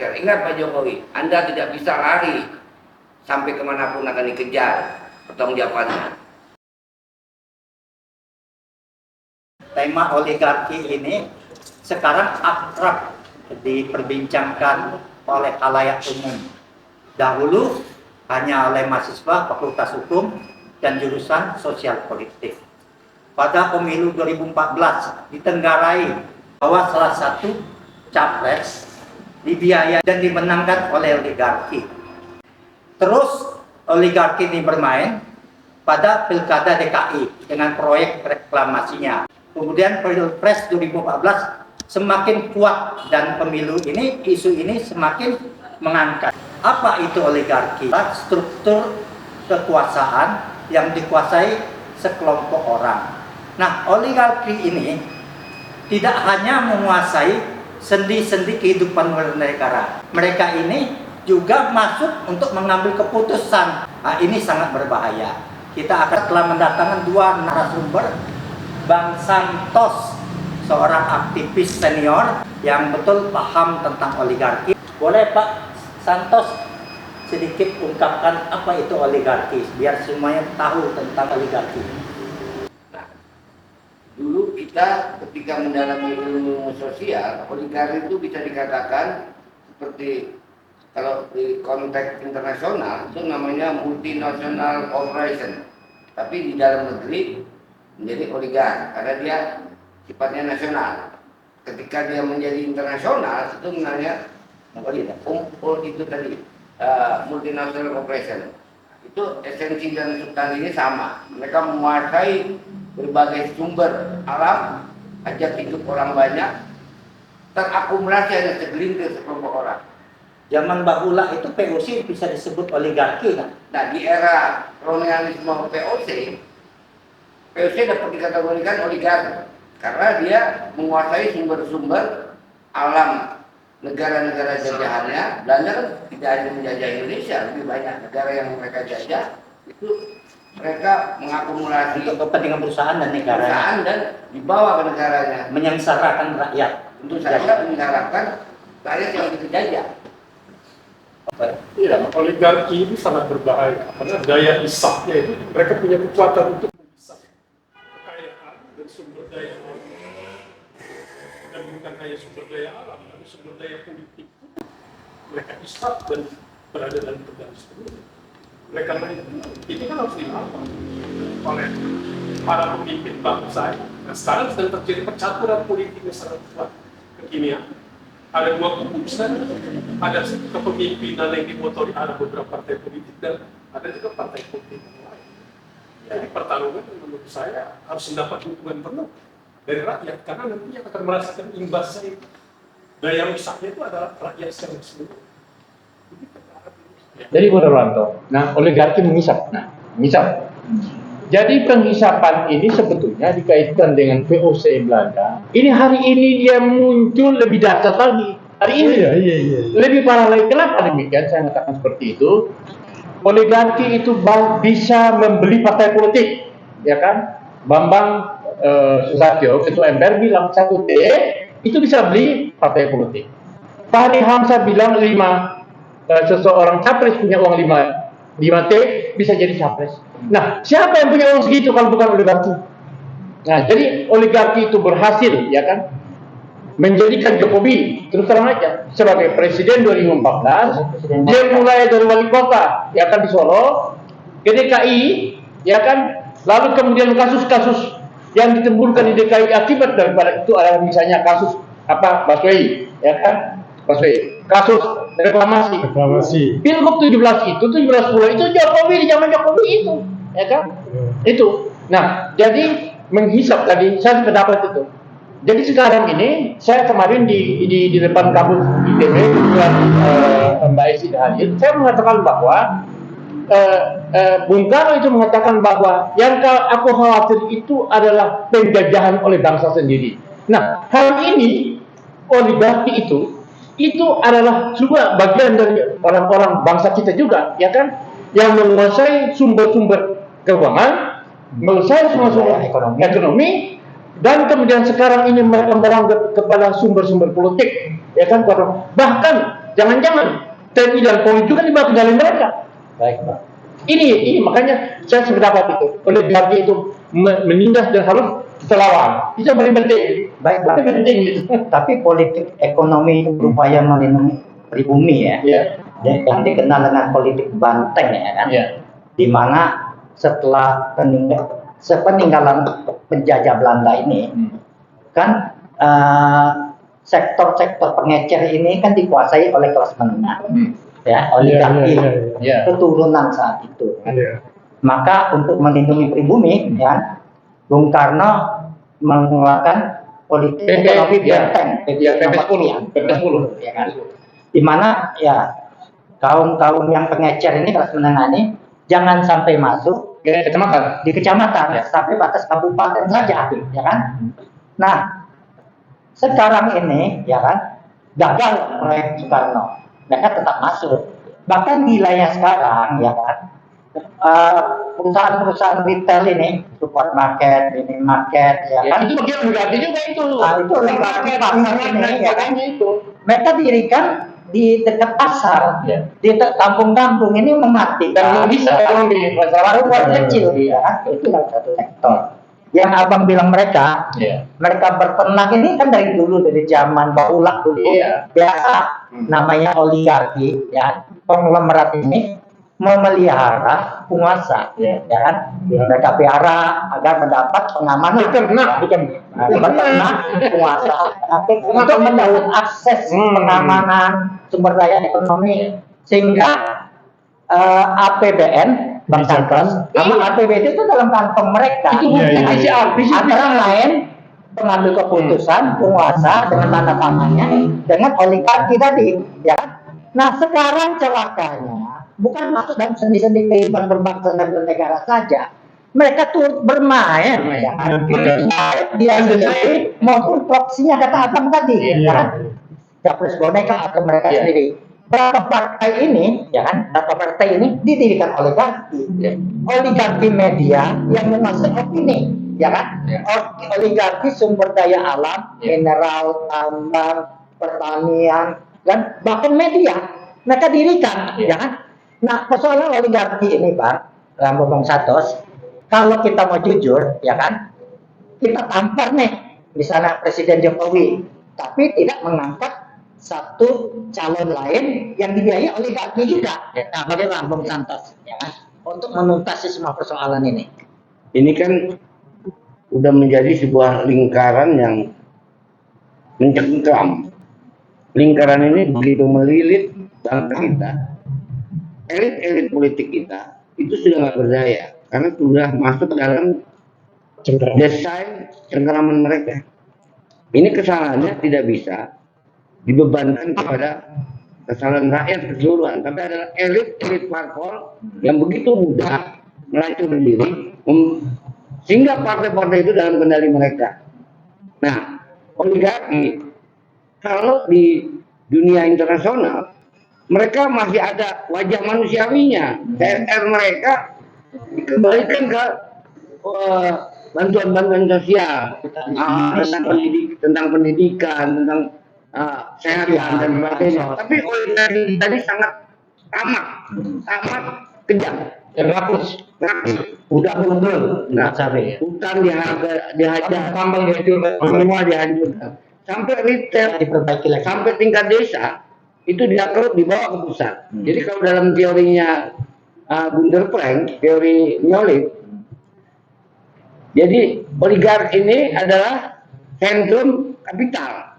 geser. Ingat Pak Jokowi, Anda tidak bisa lari sampai kemanapun akan dikejar pertanggungjawabannya. Tema oligarki ini sekarang akrab diperbincangkan oleh khalayak umum. Dahulu hanya oleh mahasiswa Fakultas Hukum dan jurusan Sosial Politik. Pada pemilu 2014 ditenggarai bahwa salah satu capres dibiayai dan dimenangkan oleh oligarki. Terus oligarki ini bermain pada Pilkada DKI dengan proyek reklamasinya. Kemudian Pilpres 2014 semakin kuat dan pemilu ini, isu ini semakin mengangkat. Apa itu oligarki? Struktur kekuasaan yang dikuasai sekelompok orang. Nah, oligarki ini tidak hanya menguasai sendi-sendi kehidupan bernegara. Mereka ini juga masuk untuk mengambil keputusan. Nah, ini sangat berbahaya. Kita akan telah mendatangkan dua narasumber, Bang Santos, seorang aktivis senior yang betul paham tentang oligarki. Boleh Pak Santos sedikit ungkapkan apa itu oligarki, biar semuanya tahu tentang oligarki. Nah, dulu kita ketika mendalami ilmu sosial, oligarki itu bisa dikatakan seperti kalau di konteks internasional itu namanya multinational operation, tapi di dalam negeri menjadi oligarki karena dia sifatnya nasional. Ketika dia menjadi internasional itu namanya itu tadi multinational operation. Itu esensi dan substansinya sama. Mereka menguasai berbagai sumber alam, hajat hidup orang banyak, terakumulasi hanya segelintir sekelompok orang. Zaman bahula itu POC bisa disebut oligarki kan? Nah, di era kolonialisme POC dapat dikategorikan oligarki karena dia menguasai sumber-sumber alam negara-negara jajahannya. Belanda kan tidak hanya menjajah Indonesia, lebih banyak negara yang mereka jajah. Itu mereka mengakumulasi untuk kepentingan perusahaan dan negara dan dibawa ke negaranya, menyengsarakan rakyat. Tentu saja menyengsarakan rakyat yang dijajah. Iya, oligarki ini sangat berbahaya karena daya isapnya itu mereka punya kekuatan untuk menghisap kekayaan dan sumber daya alam, dan bukan hanya sumber daya alam, tapi sumber daya politik mereka isap dan berada dalam kendali sepenuhnya. Oleh karena itu kan harus dilawan oleh para pemimpin bangsa. Nah, sekarang sedang terjadi percaturan politik yang sangat kuat kekinian. Ada dua kubu misalnya, ada kepemimpinan yang dimotori oleh beberapa partai politik dan ada juga partai politik yang lain. Jadi pertarungan menurut saya harus mendapat dukungan penuh dari rakyat karena nantinya akan merasakan imbasnya itu. Daya rusaknya itu adalah rakyat secara keseluruhan. Jadi Bung Darwanto, nah oligarki menghisap. Nah, menghisap. Jadi penghisapan ini sebetulnya dikaitkan dengan VOC Belanda. Ini hari ini dia muncul lebih dahsyat lagi. Hari ini lebih parah lagi. Kenapa demikian? Saya mengatakan seperti itu. Oligarki itu bisa membeli partai politik, ya kan? Bambang Susatyo, ketua MPR bilang 1T itu bisa beli partai politik. Fahri Hamzah bilang seseorang capres punya uang 5T bisa jadi capres. Nah, siapa yang punya uang segitu kalau bukan oligarki? Nah, jadi oligarki itu berhasil, ya kan, menjadikan Jokowi terus terang aja sebagai presiden 2014. Dia mulai dari wali kota, ya kan, di Solo, ke DKI, ya kan, lalu kemudian kasus-kasus yang ditimbulkan di DKI akibat daripada itu adalah misalnya kasus Baswedan, ya kan, kasus reklamasi. Pilgub 17 itu 17 itu Jokowi di zaman Jokowi itu, ya kan? Itu. Nah, jadi menghisap tadi saya pendapat itu. Jadi sekarang ini saya kemarin di depan kampus ITB dengan Mbak Esi hadir, saya mengatakan bahwa Bung Karno itu mengatakan bahwa yang aku khawatir itu adalah penjajahan oleh bangsa sendiri. Nah, hari ini oligarki itu adalah juga bagian dari orang-orang bangsa kita juga, ya kan, yang menguasai sumber-sumber keuangan, menguasai sumber-sumber ekonomi, dan kemudian sekarang ini mereka merangkap kepada sumber-sumber politik, ya kan, bahkan Jangan-jangan TNI dan Polri itu kan dibawa ke dalam mereka. Baik, Pak. Ini makanya saya sependapat itu. Oligarki itu menindas dan harus kita lawan. Itu yang paling penting. Baik, Pak. Itu penting gitu. Tapi politik ekonomi berupaya melindungi pribumi ya, yang dikenal dengan politik banteng ya kan, di mana setelah sepeninggalan penjajah Belanda ini, kan sektor-sektor pengecer ini kan dikuasai oleh kelas menengah, ya, oligarki keturunan saat itu. Maka untuk melindungi pribumi, ya, Bung Karno mengeluarkan politik ekonomi benteng, PP10, ya kan, di mana ya kaum-kaum yang pengecer ini kelas menengah ini jangan sampai masuk di kecamatan, sampai batas kabupaten saja, ya kan. Nah, sekarang ini, ya kan, gagal proyek Soekarno, mereka tetap masuk. Bahkan wilayah sekarang, ya kan, perusahaan-perusahaan retail ini, supermarket, minimarket, ya kan, itu bagian oligarki juga itu. Itu oligarki pasar ini, ya kan, mereka dirikan di dekat pasar, di kampung-kampung ini mematikan. Dan bisa kalau di warung kecil, ya, itu adalah satu sektor. Yang abang bilang mereka berternak ini kan dari dulu, dari zaman Baulak dulu, biasa namanya oligarki, ya, konglomerat ini memelihara penguasa, ya kan, mereka pelihara agar mendapat pengamanan, beternak penguasa, tapi untuk mendapat akses pengamanan sumber daya ekonomi, sehingga APBN Bang Santos, sama APBD itu dalam kantong mereka. Antara lain pengambil keputusan penguasa dengan tanda tangannya dengan oligarki tadi, ya. Nah, sekarang celakanya bukan masuk dalam sendi-sendi kehidupan berbangsa dan bernegara saja. Mereka turut bermain, ya kan? Dia sendiri maupun proksinya kata abang tadi, ya kan? Capres boneka atau mereka sendiri. Berapa partai ini, ya kan? Berapa partai ini didirikan oligarki, oligarki media yang menguasai opini, ya kan? Oligarki sumber daya alam, mineral, tambang, pertanian, dan bahkan media mereka dirikan, ya kan? Nah, persoalan oligarki ini, Pak Bang Santos, kalau kita mau jujur, ya kan? Kita tampar nih, misalnya Presiden Jokowi, tapi tidak mengangkat satu calon lain yang dibiayai oligarki juga. Nah, bagaimana Bang Santos, ya kan, untuk menuntas semua persoalan ini? Ini kan udah menjadi sebuah lingkaran yang mencengkram. Lingkaran ini begitu melilit bangsa kita. Elit-elit politik kita itu sudah nggak berdaya karena sudah masuk dalam desain cengkraman mereka. Ini kesalahannya tidak bisa dibebankan kepada kesalahan rakyat keseluruhan, tapi adalah elit-elit parpol yang begitu mudah melacur diri sehingga partai-partai itu dalam kendali mereka. Nah, oligarki kalau di dunia internasional mereka masih ada wajah manusiawinya. TNR mereka dikembalikan ke bantuan-bantuan sosial, tentang pendidikan, tentang kesehatan dan sebagainya. Tapi oligarki tadi sangat amat kejam. Rakus. Udah mundur. Nah, hutan dihajar, tambang dihancurkan, semua dihancurkan. Sampai retail Diperbaiki lagi. sampai tingkat desa itu diakrut dibawa ke pusat. Jadi kalau dalam teorinya Gunder Frank, teori neolib, jadi oligarki ini adalah sentrum kapital.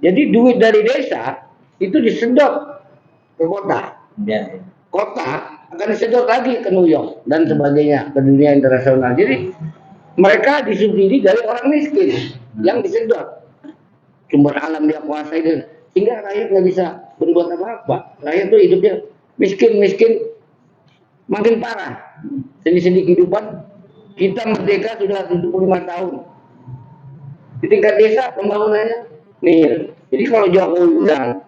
Jadi duit dari desa itu disedot ke kota. Kota akan disedot lagi ke New York dan sebagainya, ke dunia internasional. Jadi mereka disubsidi dari orang miskin yang disedot. Sumber alam dia kuasai, sehingga rakyat nggak bisa berbuat apa-apa. Rakyat tuh hidupnya miskin makin parah. Sendi-sendi kehidupan kita merdeka sudah 75 tahun. Di tingkat desa pembangunannya nih. Jadi kalau Jokowi bilang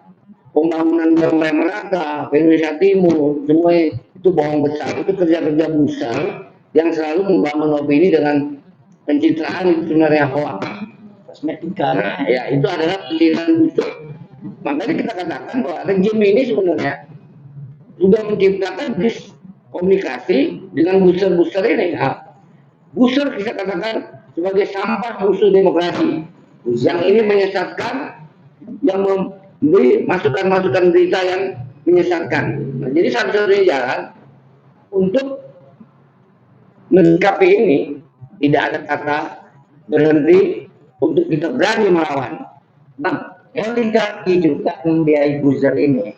pembangunan mulai merata, Indonesia Timur, semua itu bohong besar. Itu kerja-kerja besar yang selalu membangun opini dengan pencitraan, itu sebenarnya hoax. Nah, ya itu adalah pendidikan busuk. Makanya kita katakan bahwa rejim ini sebenarnya sudah menciptakan komunikasi dengan booster-booster ini. Nah, booster kita katakan sebagai sampah musuh demokrasi yang ini menyesatkan, yang memberi masukan-masukan berita yang menyesatkan. Nah, jadi satu-satunya jalan untuk menyikapi ini, tidak ada kata berhenti untuk kita berani melawan. Nah, oligarki juga membiayai buzzer ini.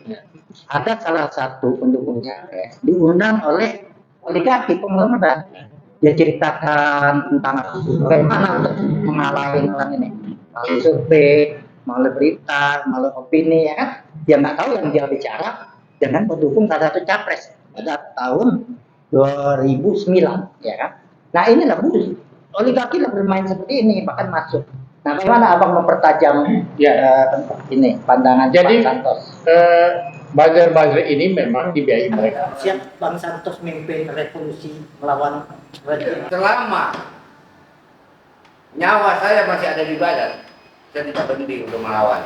Ada salah satu pendukungnya diundang oleh oligarki penggemarnya. Dia ceritakan tentang bagaimana untuk mengalahin orang ini, melalui survei, melalui berita, melalui opini, ya kan? Dia nggak tahu yang dia bicara dengan pendukung salah satu capres pada tahun 2009, ya kan? Nah inilah oligarki yang bermain seperti ini, bahkan masuk. Nah, bagaimana abang mempertajam ini pandangan Jadi Bang Santos? buzzer-buzzer ini memang dibiayai mereka. Siap Bang Santos memimpin revolusi melawan rejim. Selama nyawa saya masih ada di badan, saya tidak berhenti untuk melawan.